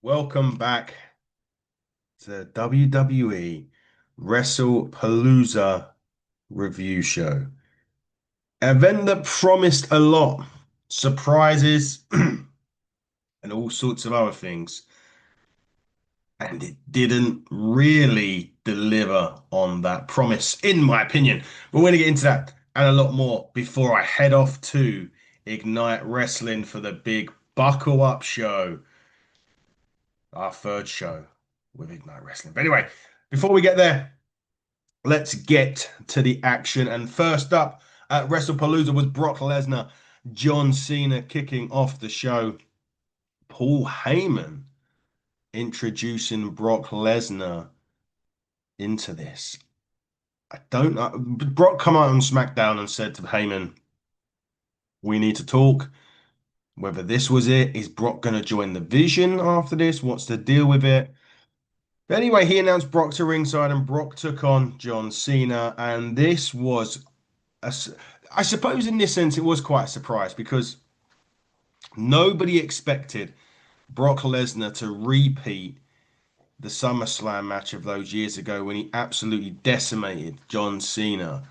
Welcome back to WWE Wrestlepalooza review show. An event that promised a lot, surprises, and all sorts of other things, and it didn't really deliver on that promise, in my opinion. But we're going to get into that and a lot more before I head off to Ignite Wrestling for the big Buckle Up show, our third show with Ignite Wrestling. But anyway, before we get there, let's get to the action. And first up at WrestlePalooza was Brock Lesnar, John Cena kicking off the show. Paul Heyman introducing Brock Lesnar into this. I don't know. Brock come out on SmackDown and said to Heyman, "We need to talk." Whether this was it, is Brock going to join the Vision after this? What's the deal with it? But anyway, he announced Brock to ringside, and Brock took on John Cena, and this was I suppose in this sense it was quite a surprise because nobody expected Brock Lesnar to repeat the SummerSlam match of those years ago when he absolutely decimated John Cena.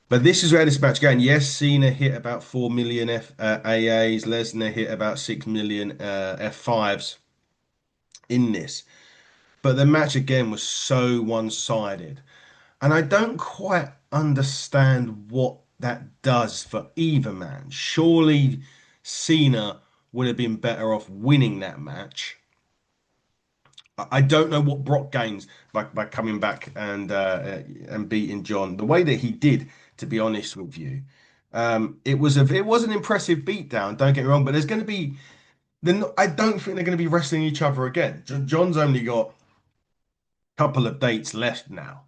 But this is where this match going. Yes, Cena hit about 4 million AAs. Lesnar hit about 6 million F5s in this. But the match again was so one-sided. And I don't quite understand what that does for either man. Surely Cena would have been better off winning that match. I don't know what Brock gains by coming back and beating John the way that he did, to be honest with you. It was an impressive beatdown, don't get me wrong, but there's going to be then I don't think they're going to be wrestling each other again. John's only got a couple of dates left now.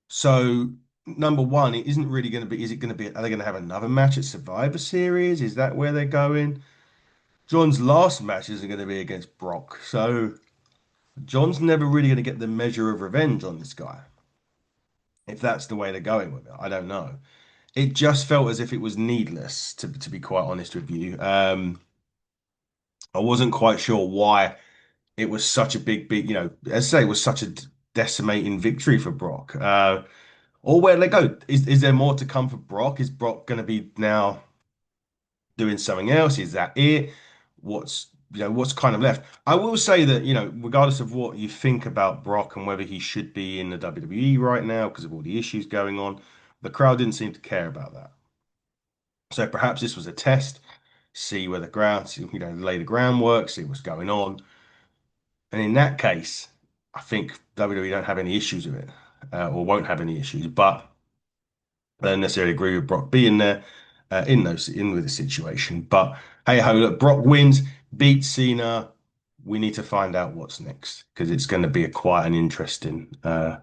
So number one, it isn't really going to be. Is it going to be? Are they going to have another match at Survivor Series? Is that where they're going? John's last match isn't going to be against Brock, so John's never really going to get the measure of revenge on this guy. If that's the way they're going with it, I don't know. It just felt as if it was needless, to be quite honest with you. I wasn't quite sure why it was such a big, as I say, it was such a decimating victory for Brock. Or where they go. Is there more to come for Brock? Is Brock going to be now doing something else? Is that it? What's kind of left? I will say that, regardless of what you think about Brock and whether he should be in the WWE right now because of all the issues going on, the crowd didn't seem to care about that. So perhaps this was a test, see where the ground, lay the groundwork, see what's going on. And in that case, I think WWE don't have any issues with it, or won't have any issues. But I don't necessarily agree with Brock being there in with the situation. But hey ho, look, Brock wins, beats Cena. We need to find out what's next because it's going to be a quite an interesting, quite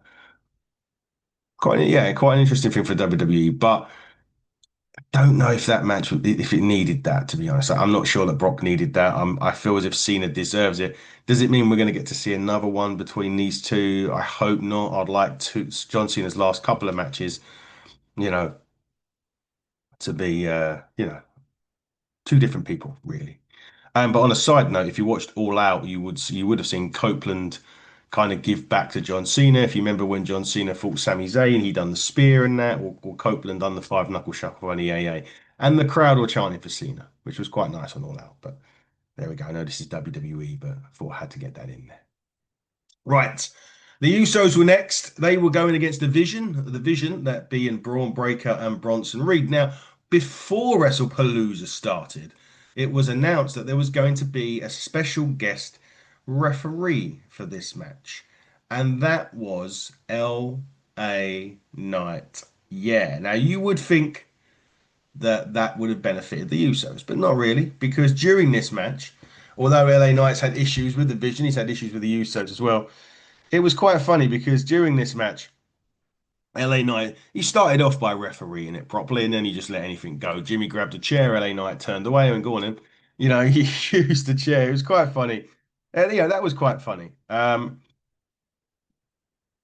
an interesting thing for WWE. But don't know if that match if it needed that. To be honest, I'm not sure that Brock needed that. I feel as if Cena deserves it. Does it mean we're going to get to see another one between these two? I hope not. I'd like to John Cena's last couple of matches, you know, to be two different people, really. But on a side note, if you watched All Out, you would have seen Copeland kind of give back to John Cena. If you remember when John Cena fought Sami Zayn, he done the spear and that, or Copeland done the five knuckle shuffle on the AA, and the crowd were chanting for Cena, which was quite nice on All Out. But there we go. I know this is WWE, but I thought I had to get that in there. Right. The Usos were next. They were going against the Vision, that being Braun Breaker and Bronson Reed. Now, before WrestlePalooza started, it was announced that there was going to be a special guest referee for this match, and that was L.A. Knight. Yeah. Now, you would think that that would have benefited the Usos, but not really, because during this match, although LA Knight's had issues with the Vision, he's had issues with the Usos as well. It was quite funny because during this match, LA Knight, he started off by refereeing it properly and then he just let anything go. Jimmy grabbed a chair, LA Knight turned away and go on him. He used the chair. It was quite funny. Yeah, that was quite funny.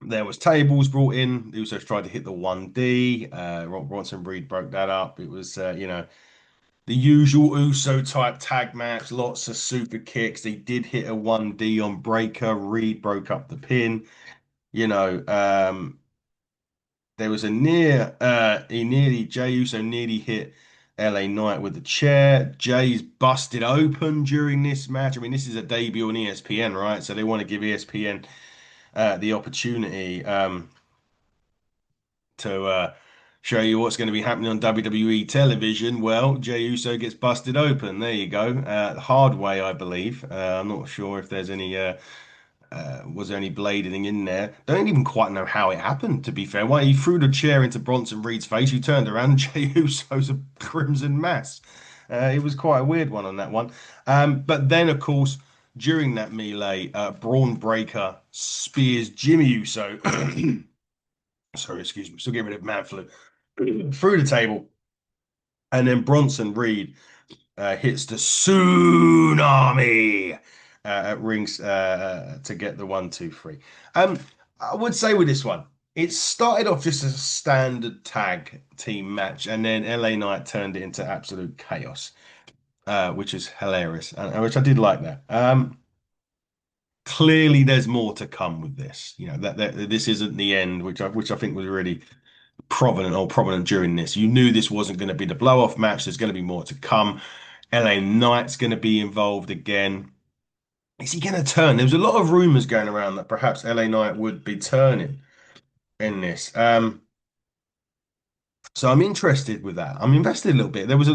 There was tables brought in. Usos tried to hit the 1D. Bronson Reed broke that up. It was, the usual Uso type tag match, lots of super kicks. They did hit a 1D on Breaker. Reed broke up the pin. You know, there was a Jey Uso nearly hit LA Knight with the chair. Jay's busted open during this match. I mean, this is a debut on ESPN, right? So they want to give ESPN the opportunity to show you what's going to be happening on WWE television. Well, Jey Uso gets busted open. There you go. The hard way, I believe. I'm not sure if there's any was there any blading in there? Don't even quite know how it happened, to be fair. Why he threw the chair into Bronson Reed's face, he turned around and Jey Uso's a crimson mass. It was quite a weird one on that one. But then, of course, during that melee, Braun Breaker spears Jimmy Uso. Sorry, excuse me. Still getting rid of man flu. Through the table, and then Bronson Reed hits the tsunami at rings to get the 1, 2, 3. I would say with this one, it started off just as a standard tag team match, and then LA Knight turned it into absolute chaos, which is hilarious, and which I did like that. Clearly, there's more to come with this. You know that this isn't the end, which I think was really prominent during this. You knew this wasn't going to be the blow off match. There's going to be more to come. LA Knight's going to be involved again. Is he going to turn? There was a lot of rumors going around that perhaps LA Knight would be turning in this. So I'm interested with that. I'm invested a little bit. There was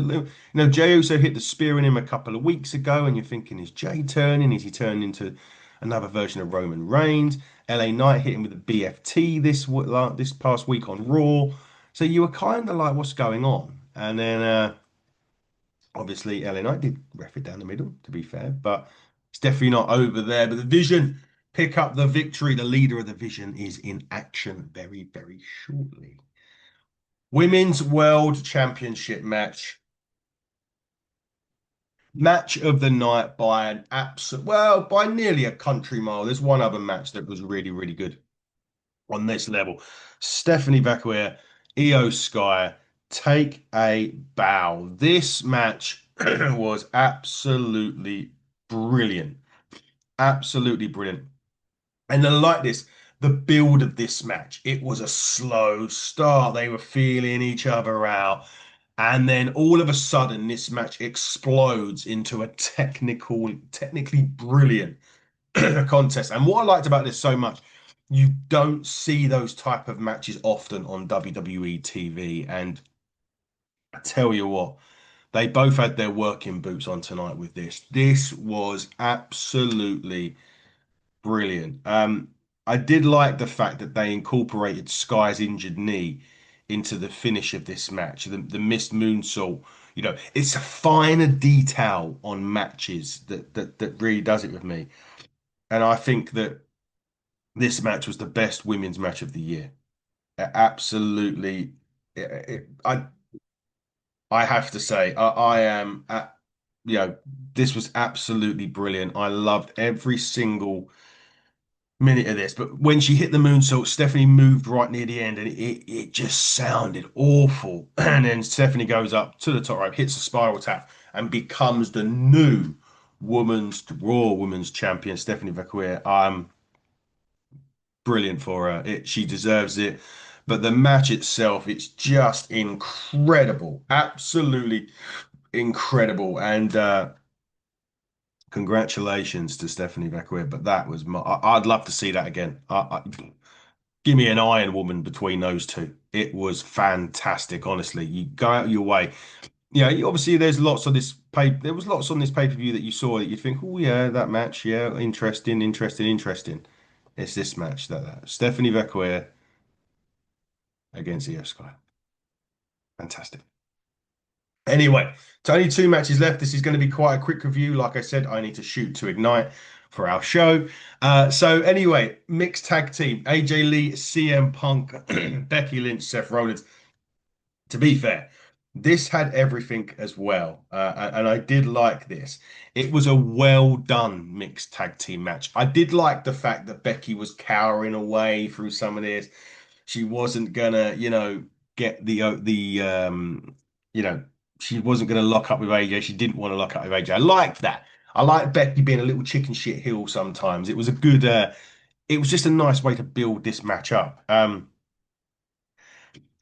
Jey Uso hit the spear in him a couple of weeks ago, and you're thinking, is Jey turning? Is he turning into another version of Roman Reigns? LA Knight hit him with the BFT this past week on Raw. So you were kind of like, what's going on? And then obviously LA Knight did ref it down the middle, to be fair, but it's definitely not over there. But the Vision pick up the victory. The leader of the Vision is in action very, very shortly. Women's World Championship match. Match of the night by an absolute, well, by nearly a country mile. There's one other match that was really, really good on this level. Stephanie Vaquer, Io Sky, take a bow. This match was absolutely brilliant. Absolutely brilliant. And I like this, the build of this match. It was a slow start. They were feeling each other out. And then all of a sudden, this match explodes into a technically brilliant contest. And what I liked about this so much, you don't see those type of matches often on WWE TV. And I tell you what, they both had their working boots on tonight with this. This was absolutely brilliant. I did like the fact that they incorporated Sky's injured knee into the finish of this match. The missed moonsault, it's a finer detail on matches that really does it with me. And I think that this match was the best women's match of the year. Absolutely, I have to say, I am this was absolutely brilliant. I loved every single minute of this. But when she hit the moonsault, Stephanie moved right near the end, and it just sounded awful. And then Stephanie goes up to the top rope, hits a spiral tap, and becomes the new Raw Women's Champion, Stephanie Vaquer. Brilliant for her. She deserves it. But the match itself, it's just incredible, absolutely incredible. And congratulations to Stephanie Vaquer. But that was I'd love to see that again. Give me an Iron Woman between those two. It was fantastic, honestly. You go out your way. Obviously there's lots on this there was lots on this pay-per-view that you saw that you think, oh yeah, that match, yeah, interesting, interesting, interesting. It's this match that Stephanie Vaquer against Io Sky. Fantastic. Anyway, it's only two matches left. This is going to be quite a quick review. Like I said, I need to shoot to Ignite for our show. So anyway, mixed tag team, AJ Lee, CM Punk, Becky Lynch, Seth Rollins. To be fair, this had everything as well. And I did like this. It was a well done mixed tag team match. I did like the fact that Becky was cowering away through some of this. She wasn't gonna, get the you know she wasn't going to lock up with AJ. She didn't want to lock up with AJ. I liked that. I like Becky being a little chicken shit heel sometimes. It was a good. It was just a nice way to build this match up. And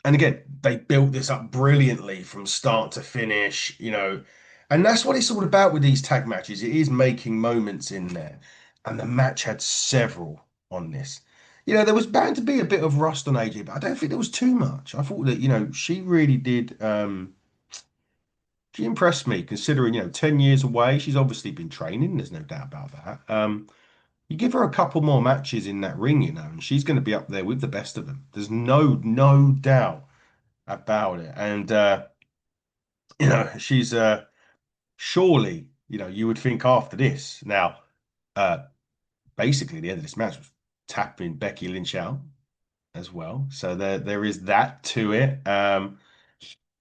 again, they built this up brilliantly from start to finish, and that's what it's all about with these tag matches. It is making moments in there, and the match had several on this. There was bound to be a bit of rust on AJ, but I don't think there was too much. I thought that, she really did. She impressed me considering, 10 years away. She's obviously been training. There's no doubt about that. You give her a couple more matches in that ring, and she's going to be up there with the best of them. There's no doubt about it. And she's surely, you would think after this. Now, uh basically the end of this match was tapping Becky Lynch out as well. So there is that to it.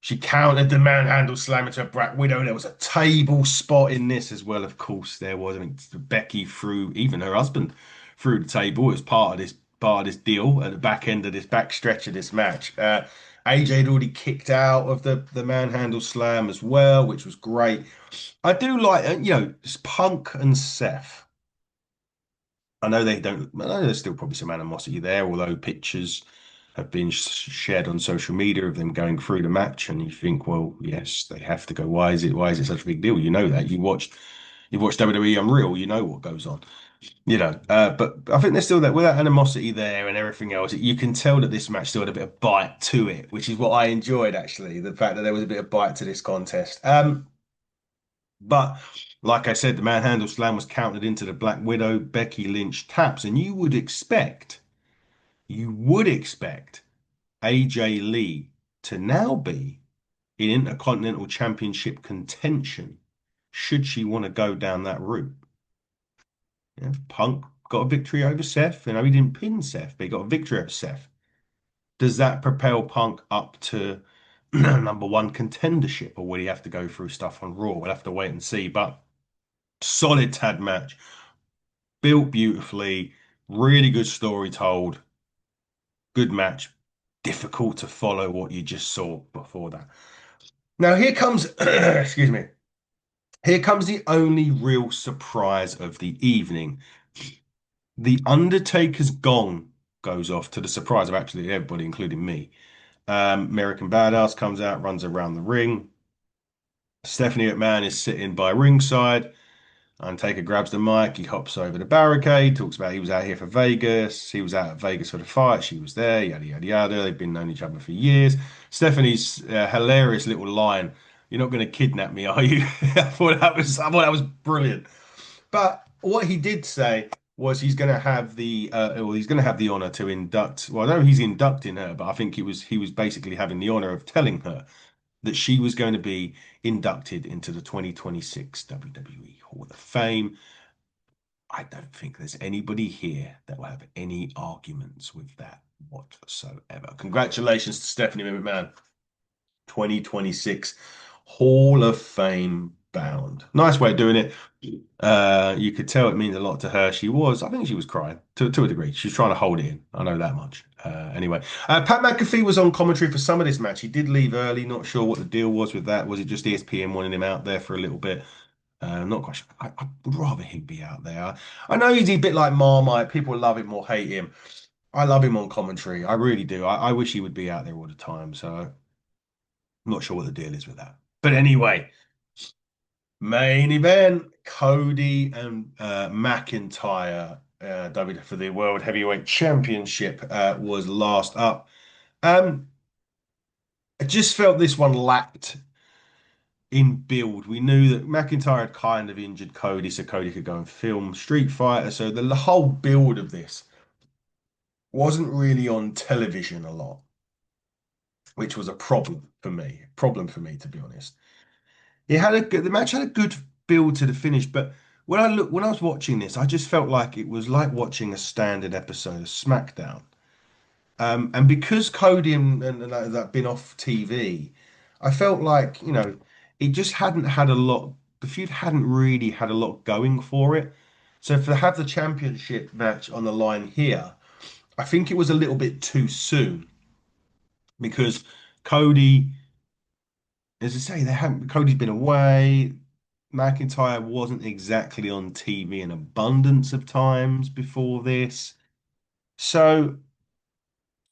She countered the manhandle slam into a Black Widow. There was a table spot in this as well. Of course, there was. I mean, Becky threw even her husband through the table. It was part of this deal at the back end of this back stretch of this match. AJ had already kicked out of the manhandle slam as well, which was great. I do like, it's Punk and Seth. I know they don't. I know there's still probably some animosity there, although pictures have been shared on social media of them going through the match, and you think, well, yes, they have to go. Why is it such a big deal? You know that you've watched WWE Unreal, you know what goes on, But I think there's still that with that animosity there and everything else. You can tell that this match still had a bit of bite to it, which is what I enjoyed actually. The fact that there was a bit of bite to this contest. But like I said, the manhandle slam was counted into the Black Widow, Becky Lynch taps, and you would expect AJ Lee to now be in Intercontinental Championship contention should she want to go down that route. Punk got a victory over Seth. He didn't pin Seth, but he got a victory over Seth. Does that propel Punk up to number one contendership, or will he have to go through stuff on Raw? We'll have to wait and see. But solid tag match, built beautifully, really good story told, good match. Difficult to follow what you just saw before that. Now here comes, excuse me, here comes the only real surprise of the evening. The Undertaker's gong goes off to the surprise of absolutely everybody, including me. American Badass comes out, runs around the ring. Stephanie McMahon is sitting by ringside. Undertaker grabs the mic, he hops over the barricade, talks about he was out here for Vegas, he was out at Vegas for the fight, she was there, yada yada yada. They've been known each other for years. Stephanie's hilarious little line, "You're not going to kidnap me, are you?" I thought that was brilliant. But what he did say was he's going to have the honor to induct. Well, I know he's inducting her, but I think he was basically having the honor of telling her that she was going to be inducted into the 2026 WWE Hall of Fame. I don't think there's anybody here that will have any arguments with that whatsoever. Congratulations to Stephanie McMahon, 2026 Hall of Fame bound. Nice way of doing it. You could tell it means a lot to her. I think she was crying to a degree. She's trying to hold it in. I know that much. Anyway, Pat McAfee was on commentary for some of this match. He did leave early. Not sure what the deal was with that. Was it just ESPN wanting him out there for a little bit? Not quite sure. I'd rather him be out there. I know he's a bit like Marmite. People love him or hate him. I love him on commentary. I really do. I wish he would be out there all the time. So I'm not sure what the deal is with that. But anyway. Main event, Cody and McIntyre, for the World Heavyweight Championship, was last up. Um, I just felt this one lacked in build. We knew that McIntyre had kind of injured Cody, so Cody could go and film Street Fighter. So the whole build of this wasn't really on television a lot, which was a problem for me. To be honest. The match had a good build to the finish, but when I was watching this, I just felt like it was like watching a standard episode of SmackDown. And because Cody and that been off TV, I felt like, it just hadn't had a lot. The feud hadn't really had a lot going for it. So to have the championship match on the line here, I think it was a little bit too soon because Cody as I say, they haven't. Cody's been away. McIntyre wasn't exactly on TV an abundance of times before this. So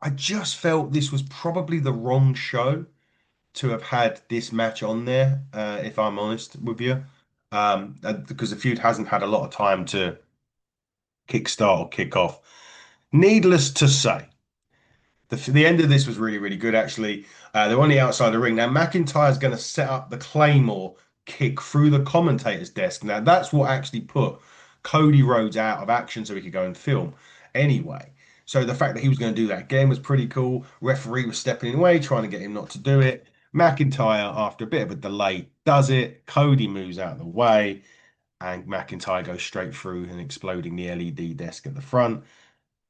I just felt this was probably the wrong show to have had this match on there, if I'm honest with you. Because the feud hasn't had a lot of time to kickstart or kick off. Needless to say, the end of this was really, really good, actually. They're on the outside of the ring. Now, McIntyre's going to set up the Claymore kick through the commentator's desk. Now, that's what actually put Cody Rhodes out of action so he could go and film anyway. So the fact that he was going to do that again was pretty cool. Referee was stepping in the way, trying to get him not to do it. McIntyre, after a bit of a delay, does it. Cody moves out of the way, and McIntyre goes straight through and exploding the LED desk at the front.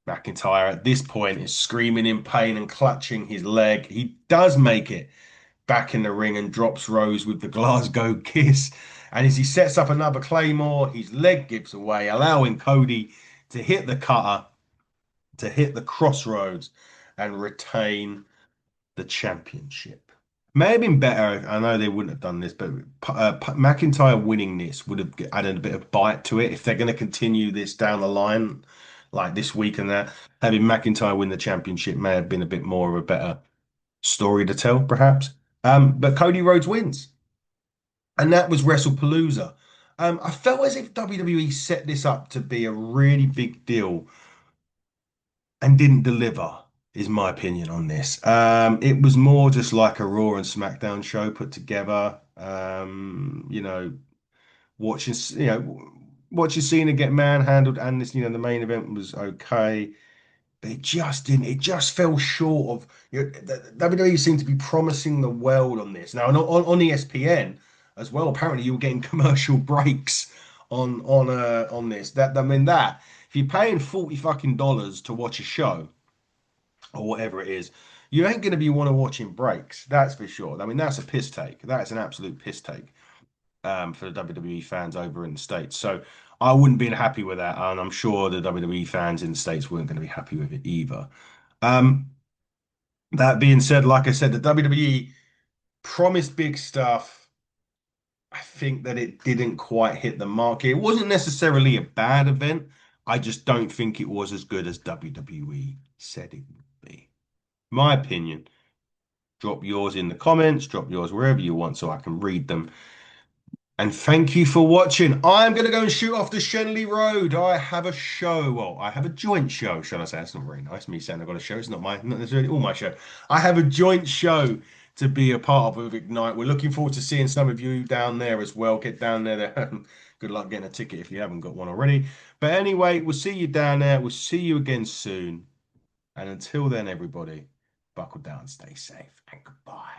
McIntyre at this point is screaming in pain and clutching his leg. He does make it back in the ring and drops Rose with the Glasgow kiss. And as he sets up another Claymore, his leg gives away, allowing Cody to hit the cutter, to hit the crossroads, and retain the championship. May have been better. I know they wouldn't have done this, but McIntyre winning this would have added a bit of bite to it if they're going to continue this down the line, like this week and that. Having McIntyre win the championship may have been a bit more of a better story to tell, perhaps. But Cody Rhodes wins, and that was Wrestlepalooza. I felt as if WWE set this up to be a really big deal and didn't deliver, is my opinion on this. It was more just like a Raw and SmackDown show put together. Watching, watching Cena get manhandled, and this, the main event was okay, but it just didn't. It just fell short of. WWE seemed to be promising the world on this. Now on ESPN as well. Apparently, you were getting commercial breaks on this. That if you're paying 40 fucking dollars to watch a show or whatever it is, you ain't going to be want to watching breaks. That's for sure. I mean, that's a piss take. That's an absolute piss take for the WWE fans over in the States. So I wouldn't be happy with that. And I'm sure the WWE fans in the States weren't going to be happy with it either. Um, that being said, like I said, the WWE promised big stuff. I think that it didn't quite hit the mark. It wasn't necessarily a bad event. I just don't think it was as good as WWE said it would be. My opinion. Drop yours in the comments, drop yours wherever you want so I can read them. And thank you for watching. I'm going to go and shoot off the Shenley Road. I have a show. Well, I have a joint show, shall I say. That's not very nice. Me saying I've got a show. It's not necessarily all my show. I have a joint show to be a part of with Ignite. We're looking forward to seeing some of you down there as well. Get down there. Good luck getting a ticket if you haven't got one already. But anyway, we'll see you down there. We'll see you again soon. And until then, everybody, buckle down, stay safe, and goodbye.